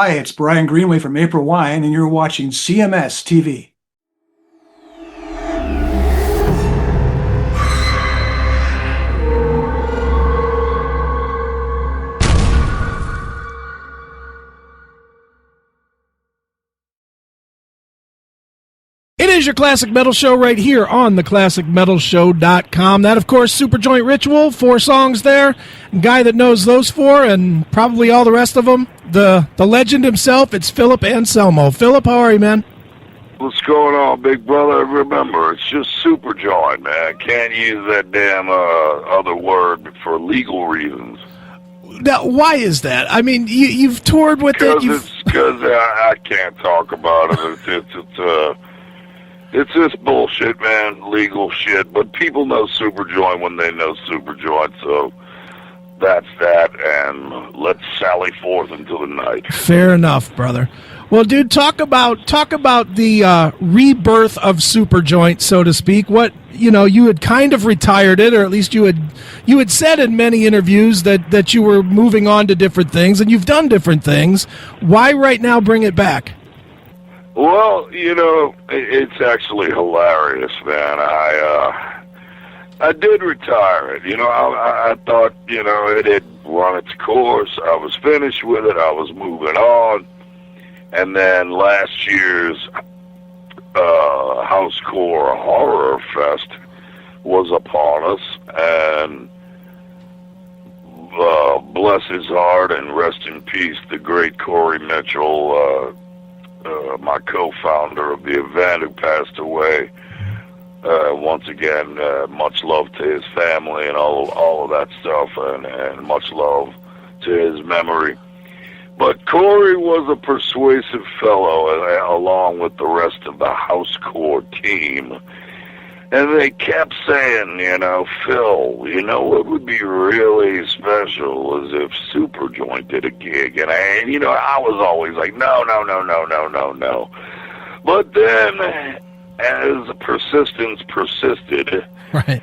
Hi, it's Brian Greenway from April Wine, and you're watching CMS TV. It is your Classic Metal Show right here on theclassicmetalshow.com. That, of course, Superjoint Ritual, 4 songs there. Guy that knows those 4 and probably all the rest of them, the legend himself, it's Philip Anselmo. Philip, how are you, man? What's going on, big brother? Remember, it's just Superjoint, man. Can't use that damn other word for legal reasons. Now, why is that? I mean, you've toured with it. Because I can't talk about it. It's just bullshit, man, legal shit. But people know Superjoint when they know Superjoint, so that's that, and let's sally forth into the night. Fair enough, brother. Well, dude, talk about the rebirth of Superjoint, so to speak. What, you had kind of retired it, or at least you had said in many interviews that you were moving on to different things, and you've done different things. Why right now bring it back? Well, it's actually hilarious, man. I did retire it. I thought, it had run its course. I was finished with it. I was moving on. And then last year's Housecore Horror Fest was upon us. And bless his heart and rest in peace, the great Corey Mitchell, my co-founder of the event, who passed away. Once again, much love to his family and all of that stuff, and much love to his memory. But Corey was a persuasive fellow, along with the rest of the Housecore team. And they kept saying, Phil, what would be really special is if Superjoint did a gig. And I was always like, no. But then, as persistence persisted, right,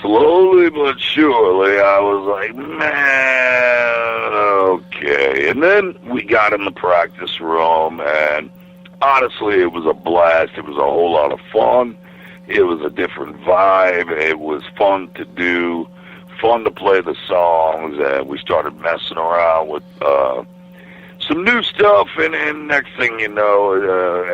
slowly but surely, I was like, man, okay. And then we got in the practice room, and honestly, it was a blast. It was a whole lot of fun. It was a different vibe. It was fun to do, fun to play the songs, and we started messing around with some new stuff, and next thing you know,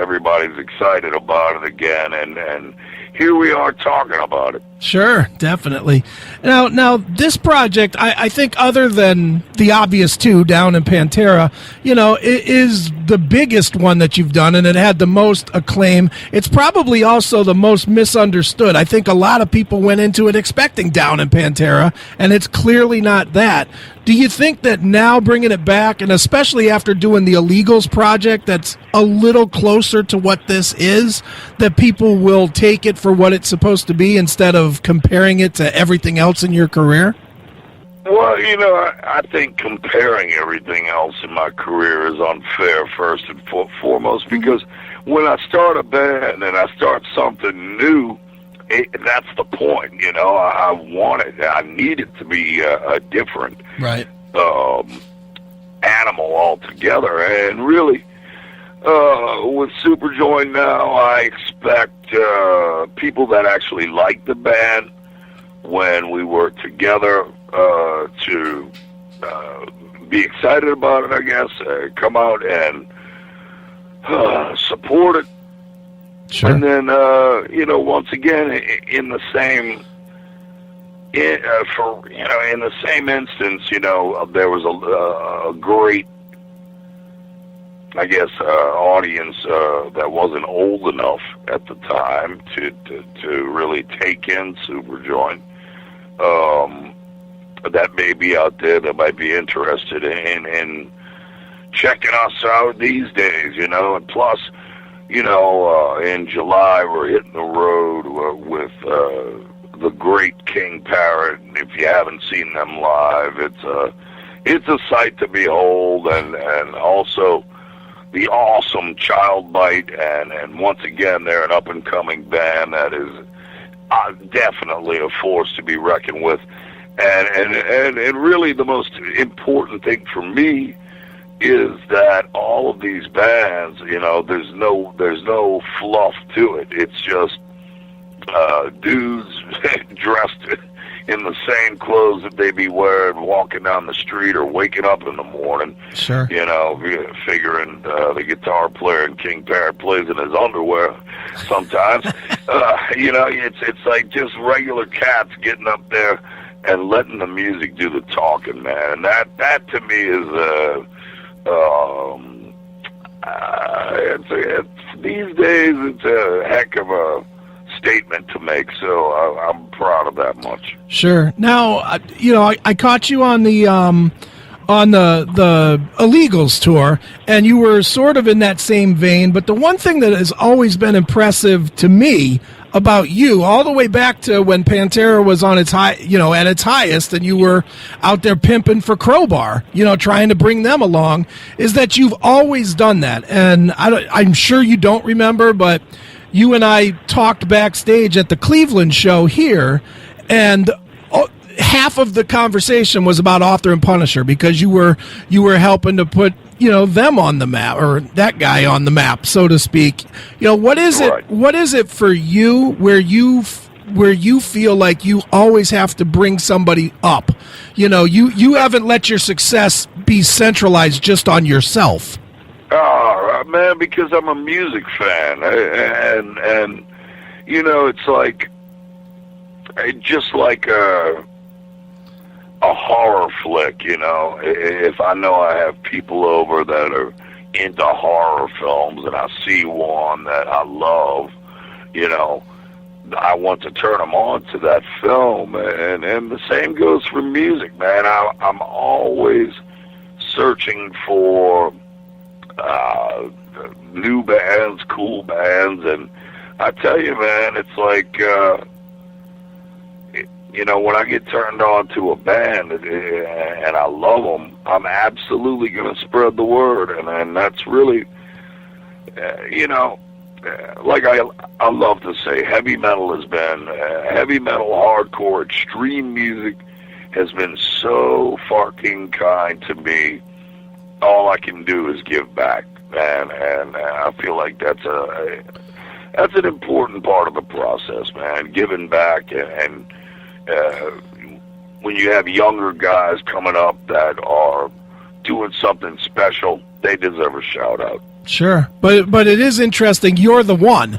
everybody's excited about it again, and here we are talking about it. Sure, definitely. Now this project, I think, other than the obvious 2, Down and Pantera, it is the biggest one that you've done, and it had the most acclaim. It's probably also the most misunderstood. I think a lot of people went into it expecting Down and Pantera, and it's clearly not that. Do you think that now bringing it back, and especially after doing the Illegals project that's a little closer to what this is, that people will take it for what it's supposed to be instead of comparing it to everything else in your career? Well, I think comparing everything else in my career is unfair, first and foremost, because when I start a band and I start something new, that's the point. I need it to be a different animal altogether. And really, with Superjoint now, I expect people that actually like the band when we work together to be excited about it, I guess, come out and support it. Sure. And then, once again, in the same instance, there was a great, I guess, audience that wasn't old enough at the time to really take in Superjoint. That may be out there that might be interested in checking us out these days, and plus, in July we're hitting the road with the great King Parrot. If you haven't seen them live, it's a sight to behold, and also the awesome Child Bite, and once again they're an up and coming band that is definitely a force to be reckoned with, and really the most important thing for me is that all of these bands, there's no fluff to it. It's just dudes dressed in the same clothes that they be wearing walking down the street or waking up in the morning. Sure. Figuring the guitar player in King Parrot plays in his underwear sometimes. It's like just regular cats getting up there and letting the music do the talking, man. And that to me is these days it's a heck of a statement to make, so I'm proud of that much. Sure. Now, I caught you on the Illegals tour, and you were sort of in that same vein. But the one thing that has always been impressive to me about you, all the way back to when Pantera was on its high, at its highest, and you were out there pimping for Crowbar, trying to bring them along, is that you've always done that. And I'm sure you don't remember, but you and I talked backstage at the Cleveland show here, and half of the conversation was about Author and Punisher, because you were helping to put them on the map, or that guy on the map, so to speak. What is it? Right. What is it for you where you feel like you always have to bring somebody up? You haven't let your success be centralized just on yourself. Oh, man, because I'm a music fan, and it's like, just like a horror flick, if I know I have people over that are into horror films and I see one that I love, I want to turn them on to that film, and the same goes for music, man. I'm always searching for new bands, cool bands, and I tell you, man, it's like, when I get turned on to a band and I love them, I'm absolutely going to spread the word, and that's really, like I love to say, heavy metal, hardcore, extreme music has been so fucking kind to me. All I can do is give back, man, and I feel like that's an important part of the process, man. Giving back, and when you have younger guys coming up that are doing something special, they deserve a shout out. Sure, but it is interesting. You're the one.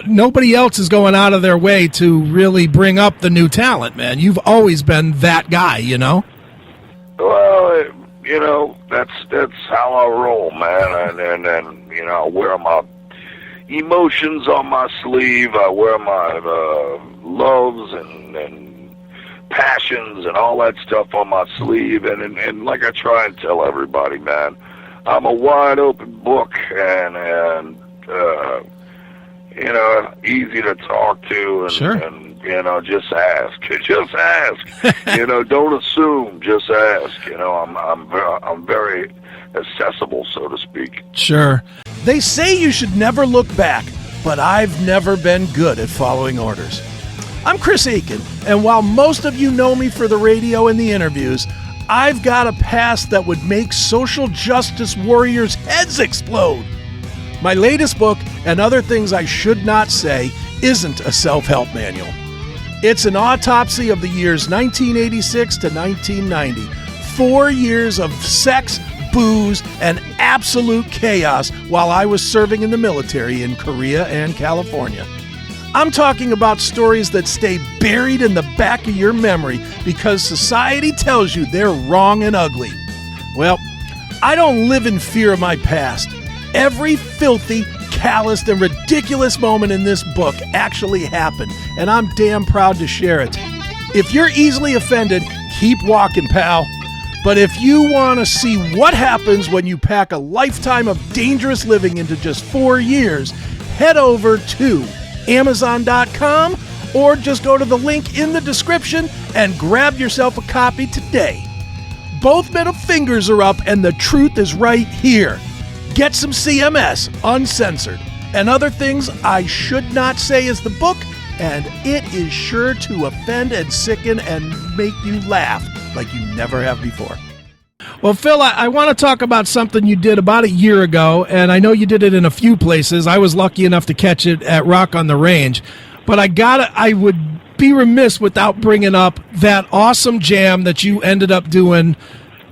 Nobody else is going out of their way to really bring up the new talent, man. You've always been that guy, Well, that's how I roll, man. And I wear my emotions on my sleeve. I wear my loves and passions and all that stuff on my sleeve. And like I try and tell everybody, man, I'm a wide open book, and easy to talk to, and, sure. and just ask. Just ask. Don't assume. Just ask. I'm very accessible, so to speak. Sure. They say you should never look back, but I've never been good at following orders. I'm Chris Akin, and while most of you know me for the radio and the interviews, I've got a past that would make social justice warriors' heads explode. My latest book, and Other Things I Should Not Say, isn't a self-help manual. It's an autopsy of the years 1986 to 1990. 4 years of sex, booze, and absolute chaos while I was serving in the military in Korea and California. I'm talking about stories that stay buried in the back of your memory because society tells you they're wrong and ugly. Well, I don't live in fear of my past. Every filthy, calloused, and ridiculous moment in this book actually happened, and I'm damn proud to share it. If you're easily offended, keep walking, pal. But if you want to see what happens when you pack a lifetime of dangerous living into just 4 years, head over to Amazon.com or just go to the link in the description and grab yourself a copy today. Both middle fingers are up and the truth is right here. Get some CMS, uncensored. And Other Things I Should Not Say is the book, and it is sure to offend and sicken and make you laugh like you never have before. Well, Phil, I want to talk about something you did about a year ago, and I know you did it in a few places. I was lucky enough to catch it at Rock on the Range, but I would be remiss without bringing up that awesome jam that you ended up doing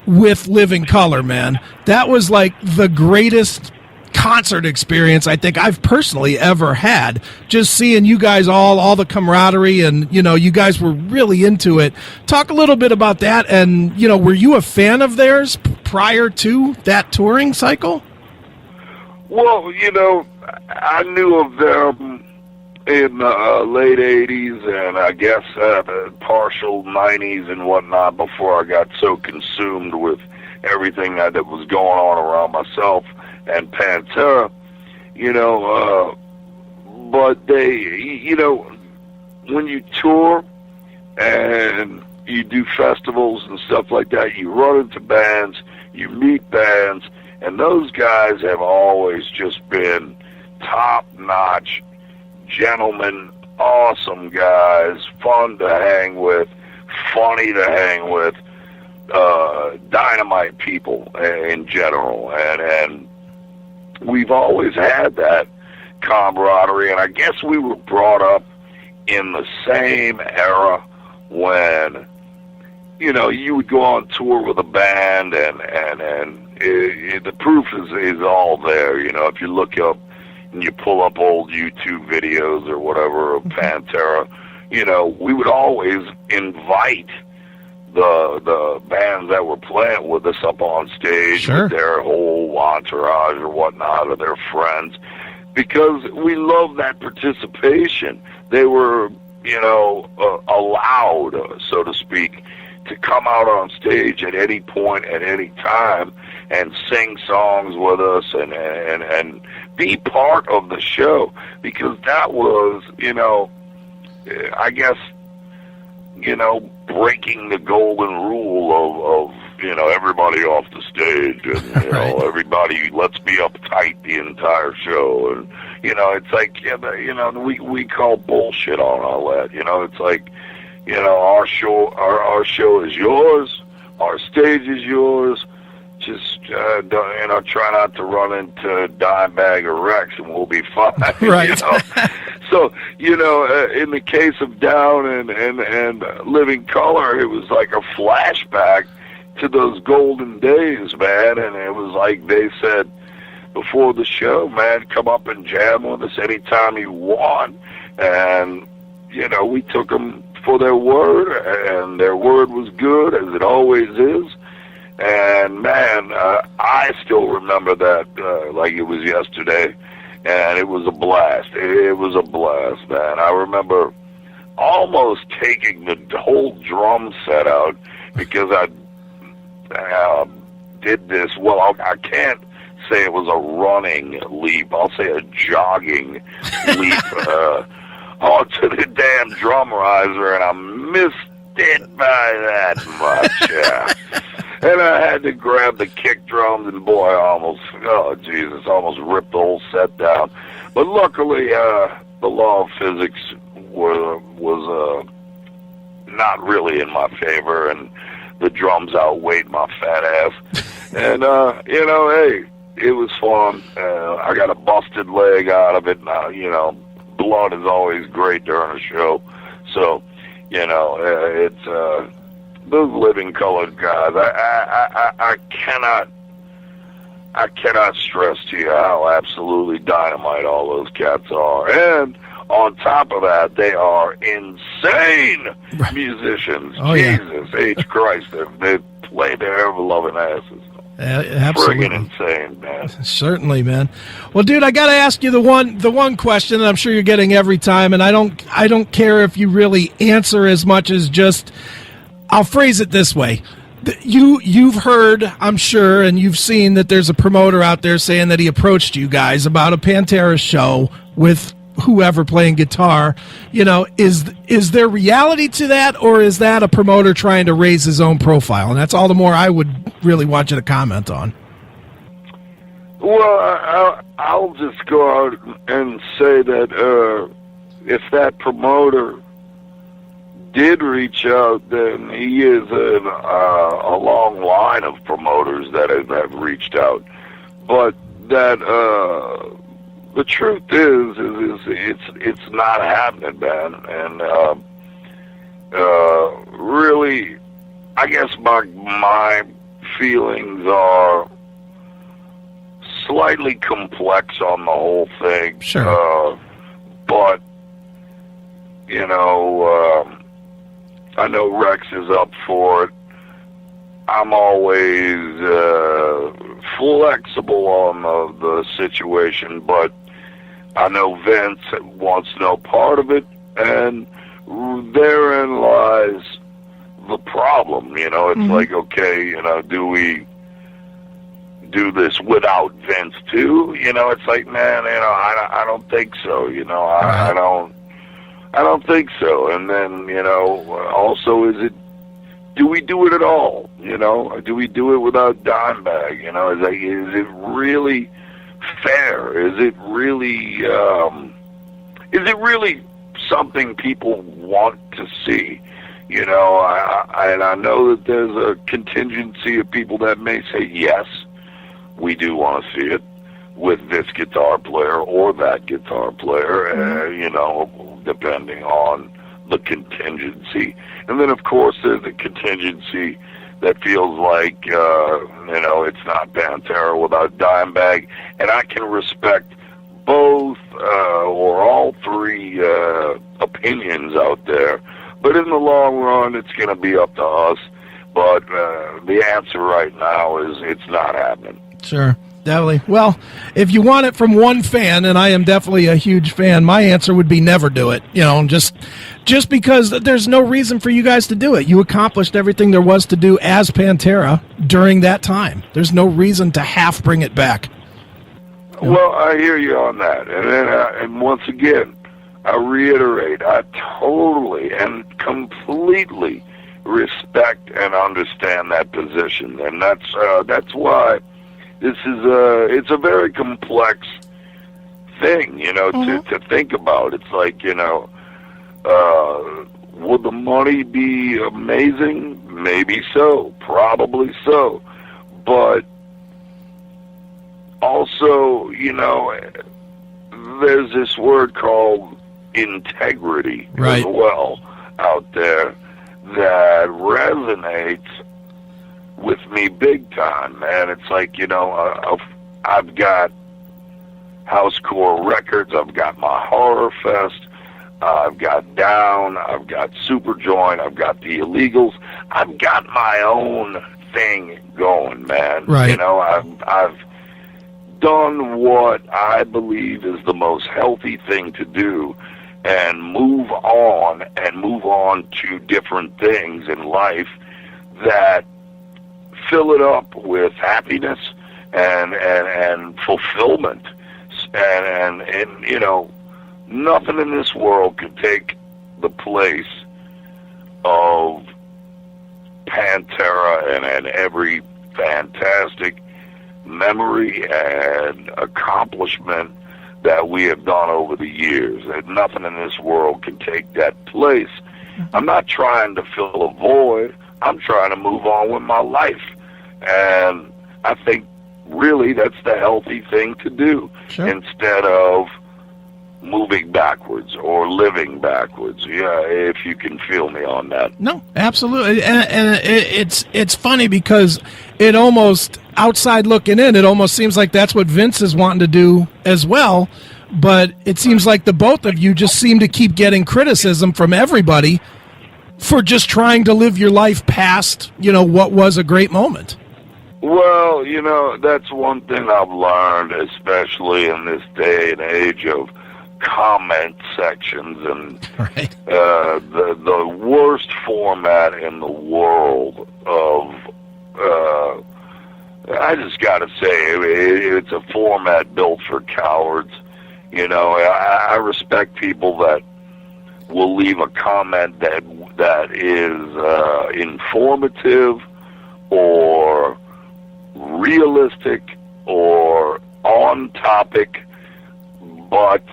with Living Color, man. That was like the greatest concert experience I think I've personally ever had. Just seeing you guys all the camaraderie, and you guys were really into it. Talk a little bit about that, and were you a fan of theirs prior to that touring cycle? Well, I knew of them in the late 80s and I guess the partial 90s and whatnot before I got so consumed with everything that was going on around myself and Pantera, but they, when you tour and you do festivals and stuff like that, you run into bands, you meet bands, and those guys have always just been top-notch gentlemen, awesome guys, fun to hang with, funny to hang with, dynamite people in general, and we've always had that camaraderie, and I guess we were brought up in the same era when, you would go on tour with a band, and the proof is all there. If you look up and you pull up old YouTube videos or whatever of Pantera, we would always invite the bands that were playing with us up on stage with their whole entourage or whatnot, or their friends, because we love that participation. They were, allowed, so to speak, to come out on stage at any point, at any time, and sing songs with us and be part of the show, because that was, I guess, breaking the golden rule of everybody off the stage, and everybody, let's be uptight the entire show, and it's like, we call bullshit on all that. It's like, our show is yours, our stage is yours. Just try not to run into Dimebag or Rex, and we'll be fine. Right. So, in the case of Down and Living Color, it was like a flashback to those golden days, man. And it was like they said before the show, man, come up and jam with us anytime you want. And, we took them for their word, and their word was good, as it always is. And, man, I still remember that like it was yesterday. And it was a blast. It was a blast, man. I remember almost taking the whole drum set out because I did this. Well, I can't say it was a running leap. I'll say a jogging leap onto the damn drum riser, and I missed it by that much. Yeah. And I had to grab the kick drums, and boy, almost ripped the whole set down. But luckily, the law of physics was not really in my favor, and the drums outweighed my fat ass. And, hey, it was fun. I got a busted leg out of it. Blood is always great during a show. So, it's... those Living Colored guys, I cannot stress to you how absolutely dynamite all those cats are. And on top of that, they are insane musicians. Oh, Jesus H. Christ, they play their ever-loving asses. Absolutely. Friggin' insane, man. Certainly, man. Well, dude, I got to ask you the one question that I'm sure you're getting every time, and I don't care if you really answer as much as just... I'll phrase it this way. You've heard, I'm sure, and you've seen that there's a promoter out there saying that he approached you guys about a Pantera show with whoever playing guitar. Is there reality to that, or is that a promoter trying to raise his own profile? And that's all the more I would really want you to comment on. Well, I'll just go out and say that if that promoter did reach out, then he is a long line of promoters that have reached out. But that the truth is it's not happening, man. And really, I guess my feelings are slightly complex on the whole thing. Sure. But you know, I know Rex is up for it. I'm always flexible on the situation, but I know Vince wants no part of it, and therein lies the problem. You know, it's like, okay, you know, do we do this without Vince too? You know, it's like, man, you know, I don't think so. You know, I don't think so. And then, you know, also, do we do it at all? You know, do we do it without Dimebag? You know, is it really fair? Is it really something people want to see? You know, I know that there's a contingency of people that may say, yes, we do want to see it with this guitar player or that guitar player, you know, depending on the contingency. And then, of course, there's the contingency that feels like, you know, it's not Pantera without Dimebag. And I can respect both or all three opinions out there. But in the long run, it's going to be up to us. But the answer right now is it's not happening. Sure. Definitely. Well, if you want it from one fan, and I am definitely a huge fan, my answer would be never do it. You know, just because there's no reason for you guys to do it. You accomplished everything there was to do as Pantera during that time. There's no reason to half bring it back. Well, I hear you on that. And then, and once again, I reiterate, I totally and completely respect and understand that position. And that's why this is it's a very complex thing, you know, to think about. It's like, you know, would the money be amazing? Maybe so, probably so. But also, you know, there's this word called integrity as well out there that resonates with me big time, man. It's like, you know, I've got Housecore Records, I've got my Horror Fest, I've got Down, I've got Superjoint, I've got the Illegals. I've got my own thing going, man. Right. You know, I've done what I believe is the most healthy thing to do and move on to different things in life that fill it up with happiness and fulfillment. And you know, nothing in this world could take the place of Pantera and every fantastic memory and accomplishment that we have done over the years. And nothing in this world can take that place. I'm not trying to fill a void. I'm trying to move on with my life. And I think really that's the healthy thing to do, instead of moving backwards or living backwards. Yeah, if you can feel me on that. No, absolutely. And it's funny because it almost, outside looking in, it almost seems like that's what Vince is wanting to do as well. But it seems like the both of you just seem to keep getting criticism from everybody for just trying to live your life past, you know, what was a great moment. Well, you know, that's one thing I've learned, especially in this day and age of comment sections and the worst format in the world of, I just got to say, it's a format built for cowards. You know, I respect people that will leave a comment that is informative or realistic or on topic, but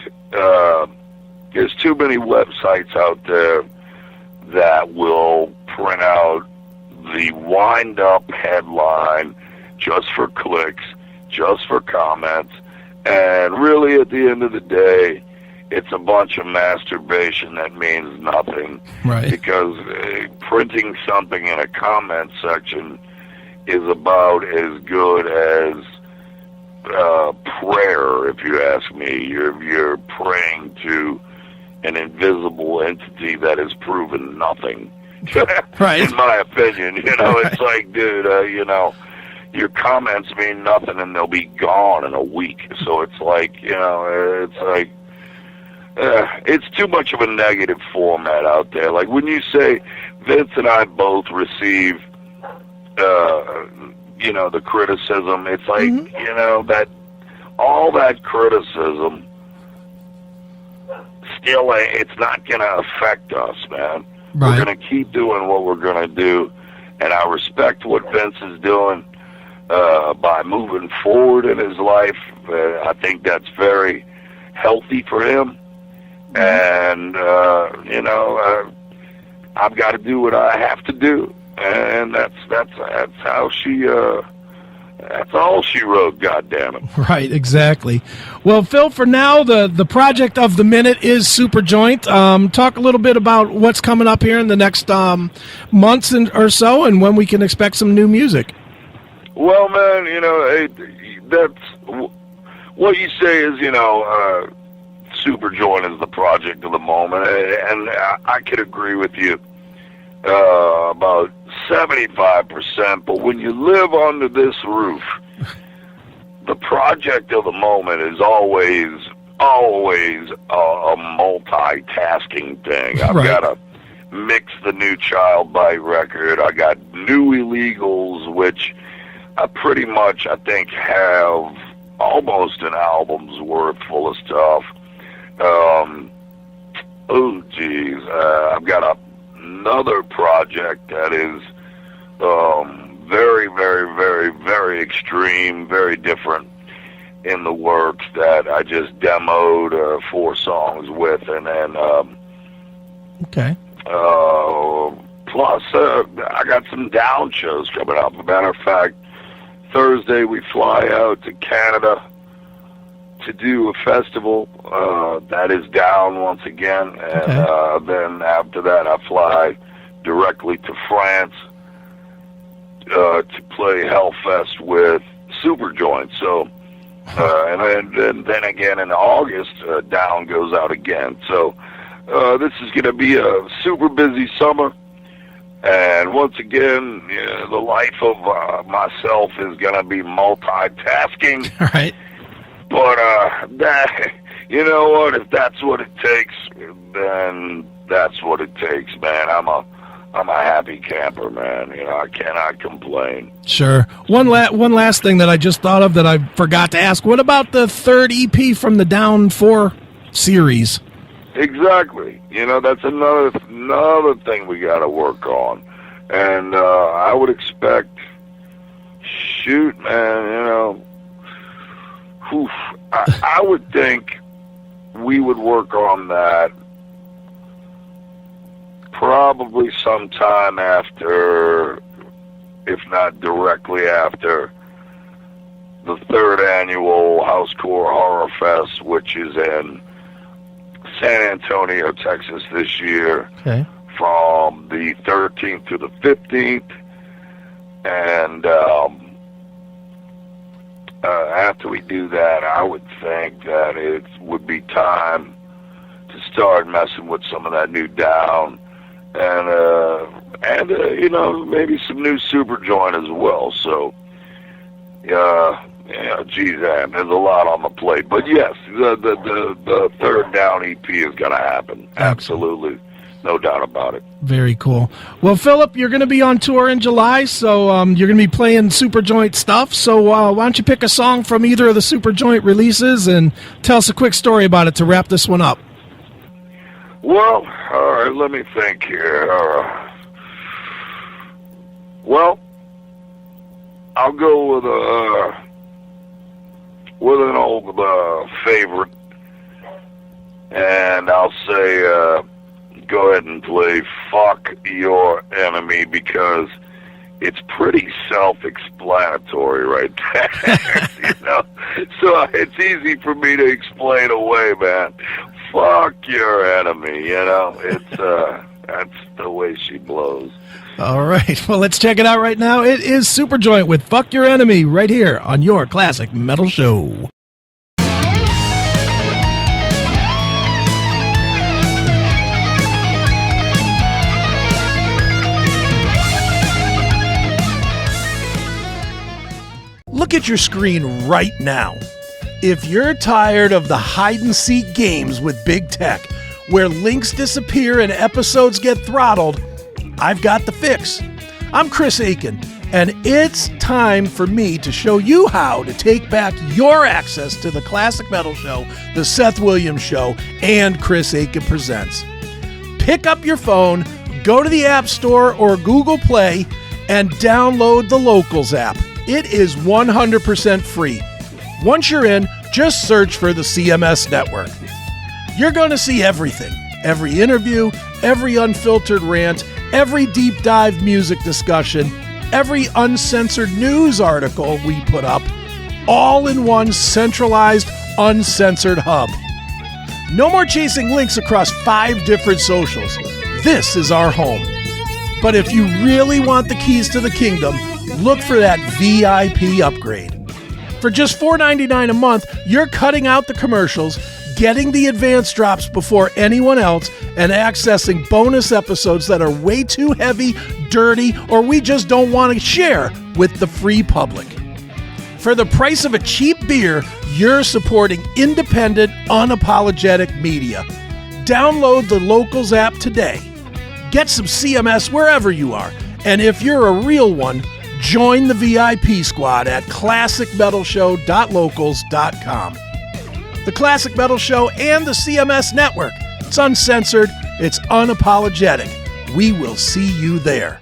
there's too many websites out there that will print out the wind-up headline just for clicks, just for comments, and really at the end of the day, it's a bunch of masturbation that means nothing. Right. Because printing something in a comment section is about as good as prayer, if you ask me. You're praying to an invisible entity that has proven nothing. Right. In my opinion, it's like, dude, your comments mean nothing and they'll be gone in a week. So it's like, it's too much of a negative format out there. Like when you say Vince and I both receive, the criticism, it's like, that all that criticism still, it's not going to affect us, man. Right. We're going to keep doing what we're going to do. And I respect what Vince is doing by moving forward in his life. I think that's very healthy for him. And, I've got to do what I have to do. And that's how that's all she wrote, goddammit. Right, exactly. Well, Phil, for now, the project of the minute is Superjoint. Talk a little bit about what's coming up here in the next months or so, and when we can expect some new music. Well, man, that's what you say is, Superjoint is the project of the moment, and I could agree with you about 75%, but when you live under this roof, the project of the moment is always a multitasking thing. I've got to mix the new Child Bite record. I got New Illegals, which I pretty much, I think, have almost an album's worth full of stuff. I've got another project that is very, very, very, very extreme, very different in the works that I just demoed 4 songs with, and then okay. Plus, I got some down shows coming up. As a matter of fact, Thursday we fly out to Canada to do a festival that is down once again, and then after that I fly directly to France to play Hellfest with Superjoint. So, and then again in August, Down goes out again. So this is going to be a super busy summer. And once again, the life of myself is going to be multitasking. All right. But that, you know what? If that's what it takes, then that's what it takes, man. I'm a happy camper, man. I cannot complain. Sure. One last thing that I just thought of that I forgot to ask. What about the third EP from the Down 4 series? Exactly. That's another thing we got to work on. And I would expect, shoot, man, I would think we would work on that probably sometime after, if not directly after, the 3rd annual Housecore Horror Fest, which is in San Antonio, Texas this year, from the 13th to the 15th. And after we do that, I would think that it would be time to start messing with some of that new Down, and maybe some new Superjoint as well. So, geez, man, there's a lot on the plate. But yes, the 3rd Down EP is going to happen. Absolutely. No doubt about it. Very cool. Well, Philip, you're going to be on tour in July, so you're going to be playing Superjoint stuff. So why don't you pick a song from either of the Superjoint releases and tell us a quick story about it to wrap this one up. Well, all right, let me think here. Well, I'll go with an old favorite, and I'll say go ahead and play Fuck Your Enemy, because it's pretty self-explanatory right there, So it's easy for me to explain away, man. Fuck your enemy, It's that's the way she blows. All right. Well, let's check it out right now. It is Superjoint with Fuck Your Enemy right here on your Classic Metal Show. Look at your screen right now. If you're tired of the hide-and-seek games with big tech, where links disappear and episodes get throttled, I've got the fix. I'm Chris Akin, and it's time for me to show you how to take back your access to the Classic Metal Show, the Seth Williams Show, and Chris Akin Presents. Pick up your phone, go to the App Store or Google Play, and download the Locals app. It is 100% free. Once you're in, just search for the CMS Network. You're going to see everything. Every interview, every unfiltered rant, every deep dive music discussion, every uncensored news article we put up, all in one centralized, uncensored hub. No more chasing links across 5 different socials. This is our home. But if you really want the keys to the kingdom, look for that VIP upgrade. For just $4.99 a month, you're cutting out the commercials, getting the advance drops before anyone else, and accessing bonus episodes that are way too heavy, dirty, or we just don't want to share with the free public. For the price of a cheap beer, you're supporting independent, unapologetic media. Download the Locals app today. Get some CMS wherever you are, and if you're a real one, join the VIP squad at classicmetalshow.locals.com. The Classic Metal Show and the CMS Network. It's uncensored, it's unapologetic. We will see you there.